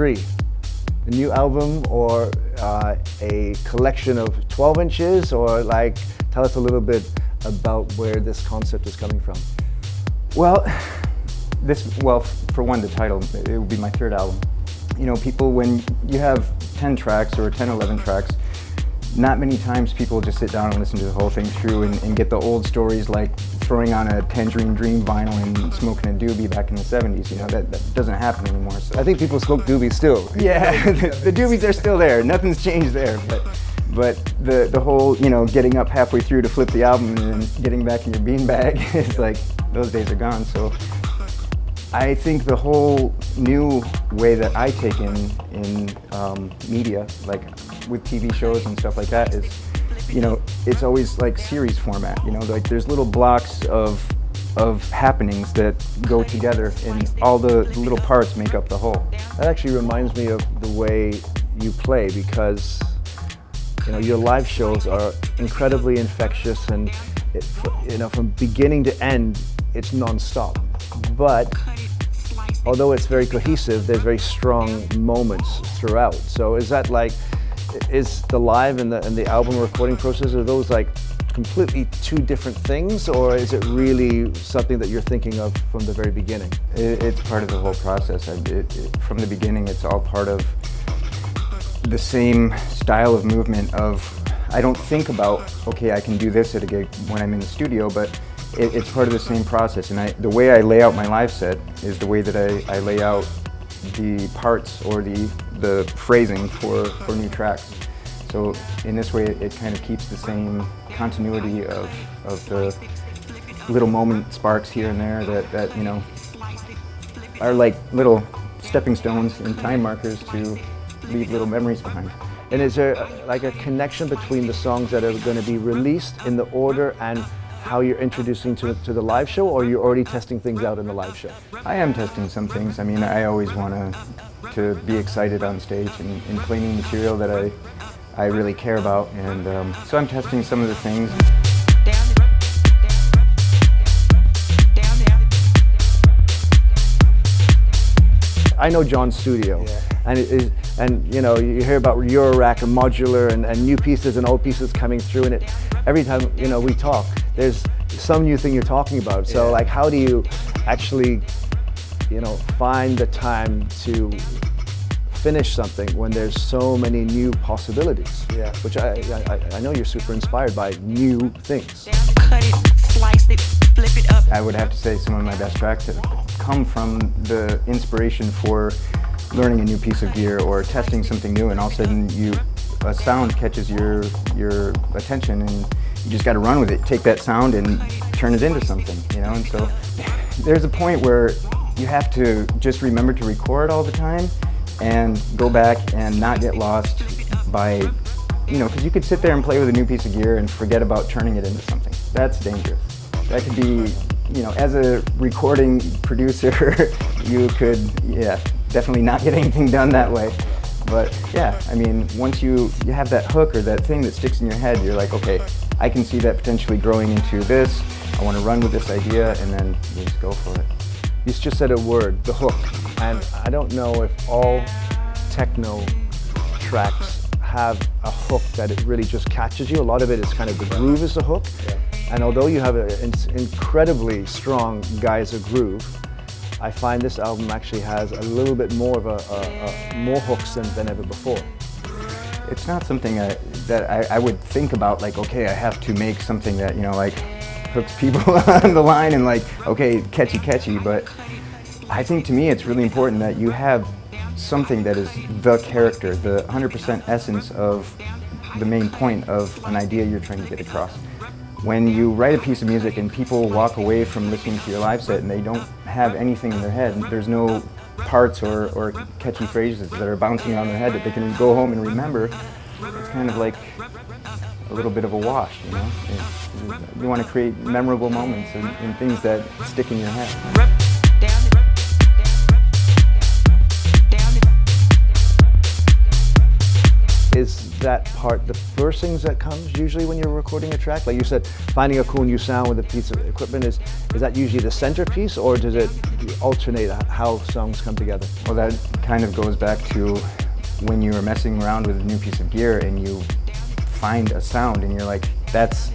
3? A new album or a collection of 12 inches, or like tell us a little bit about where this concept is coming from. Well, for one, the title, it would be my third album. You know, people, when you have 10 tracks or 10, 11 tracks, not many times people just sit down and listen to the whole thing through and get the old stories like throwing on a Tangerine Dream vinyl and smoking a doobie back in the 70s. You know, that doesn't happen anymore. So I think people smoke doobies still. Yeah, the doobies are still there. Nothing's changed there. But the whole, you know, getting up halfway through to flip the album and then getting back in your beanbag, is like, those days are gone. So I think the whole new way that I take in media, like with TV shows and stuff like that, is, you know, it's always like series format. You know, like there's little blocks of happenings that go together, and all the little parts make up the whole. That actually reminds me of the way you play, because you know, your live shows are incredibly infectious, and you know, from beginning to end, it's non-stop. But although it's very cohesive, there's very strong moments throughout. So is that like, is the live and the album recording process, are those like completely two different things, or is it really something that you're thinking of from the very beginning? It's part of the whole process. From the beginning, it's all part of the same style of movement of, I don't think about, okay, I can do this at a gig when I'm in the studio, but it's part of the same process. And the way I lay out my live set is the way that I lay out the parts or the phrasing for new tracks. So in this way, it kind of keeps the same continuity of the little moment sparks here and there that you know, are like little stepping stones and time markers to leave little memories behind. And is there like a connection between the songs that are going to be released in the order and how you're introducing to the live show, or you're already testing things out in the live show? I am testing some things. I mean, I always want to be excited on stage and play new material that I really care about, and so I'm testing some of the things. I know John's studio, yeah. and you know, you hear about Eurorack and modular and new pieces and old pieces coming through, and every time, you know, we talk, there's some new thing you're talking about. So yeah. like, how do you actually, you know, find the time to finish something when there's so many new possibilities? Yeah. Which I know you're super inspired by new things. Cut it, slice it, flip it up. I would have to say some of my best tracks have come from the inspiration for learning a new piece of gear or testing something new, and all of a sudden a sound catches your attention, and you just got to run with it. Take that sound and turn it into something, you know. And so there's a point where you have to just remember to record all the time and go back and not get lost by, you know, because you could sit there and play with a new piece of gear and forget about turning it into something. That's dangerous. That could be, you know, as a recording producer, you could, yeah, definitely not get anything done that way. But yeah, I mean, once you have that hook or that thing that sticks in your head, you're like, okay, I can see that potentially growing into this. I want to run with this idea, and then you just go for it. You just said a word, the hook, and I don't know if all techno tracks have a hook that it really just catches you. A lot of it is kind of the groove is the hook, Yeah. and although you have an incredibly strong Gaiser groove, I find this album actually has a little bit more of more hooks than ever before. It's not something that I would think about, like, okay, I have to make something that, you know, like hooks people on the line and like, okay, catchy, but I think to me it's really important that you have something that is the character, the 100% essence of the main point of an idea you're trying to get across. When you write a piece of music and people walk away from listening to your live set and they don't have anything in their head, there's no parts or catchy phrases that are bouncing around their head that they can go home and remember, it's kind of like a little bit of a wash, you know? You want to create memorable moments and things that stick in your head. Is that part the first things that comes usually when you're recording a track? Like you said, finding a cool new sound with a piece of equipment, is that usually the centerpiece, or does it alternate how songs come together? Well, that kind of goes back to when you are messing around with a new piece of gear and you find a sound and you're like, that's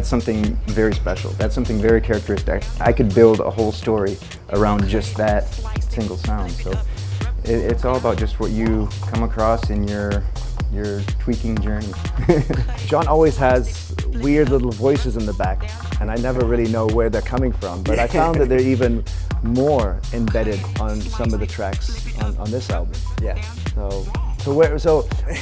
something very special. That's something very characteristic. I could build a whole story around just that single sound. So it's all about just what you come across in your tweaking journey. John always has weird little voices in the back, and I never really know where they're coming from, but I found that they're even more embedded on some of the tracks on this album. Yeah. So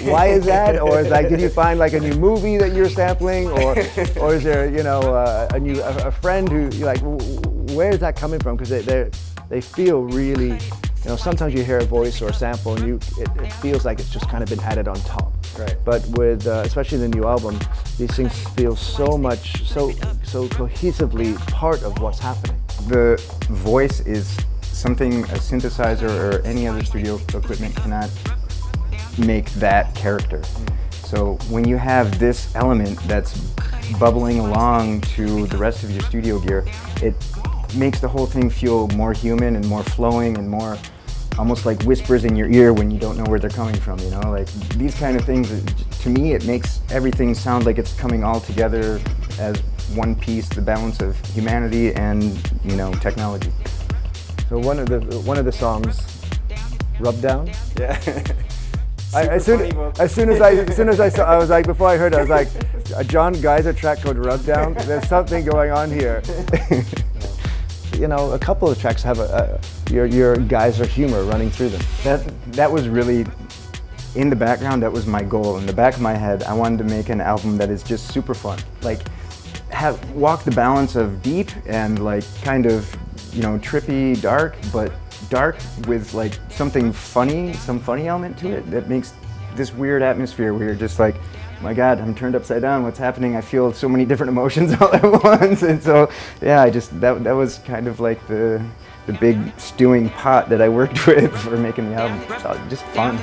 why is that? Or is like, did you find like a new movie that you're sampling, or is there, you know, a friend who you're like, where is that coming from? Because they feel really, you know, sometimes you hear a voice or a sample and it feels like it's just kind of been added on top. Right. But with especially the new album, these things feel so cohesively part of what's happening. The voice is something a synthesizer or any other studio equipment cannot make that character. So when you have this element that's bubbling along to the rest of your studio gear, it makes the whole thing feel more human and more flowing and more almost like whispers in your ear when you don't know where they're coming from, you know? Like these kind of things, to me, it makes everything sound like it's coming all together as one piece, the balance of humanity and, you know, technology. So one of the songs, Rub Down? Yeah. As soon as I saw, I was like, before I heard it, I was like, a John Gaiser track called Rub Down. There's something going on here. You know, a couple of tracks have your Gaiser humor running through them. That was really in the background. That was my goal. In the back of my head, I wanted to make an album that is just super fun. Like, walk the balance of deep and like kind of, you know, trippy, dark, but dark with like something funny, some funny element to it that makes this weird atmosphere where you're just like, my God, I'm turned upside down, what's happening? I feel so many different emotions all at once. And so, yeah, that was kind of like the big stewing pot that I worked with for making the album. So just fun.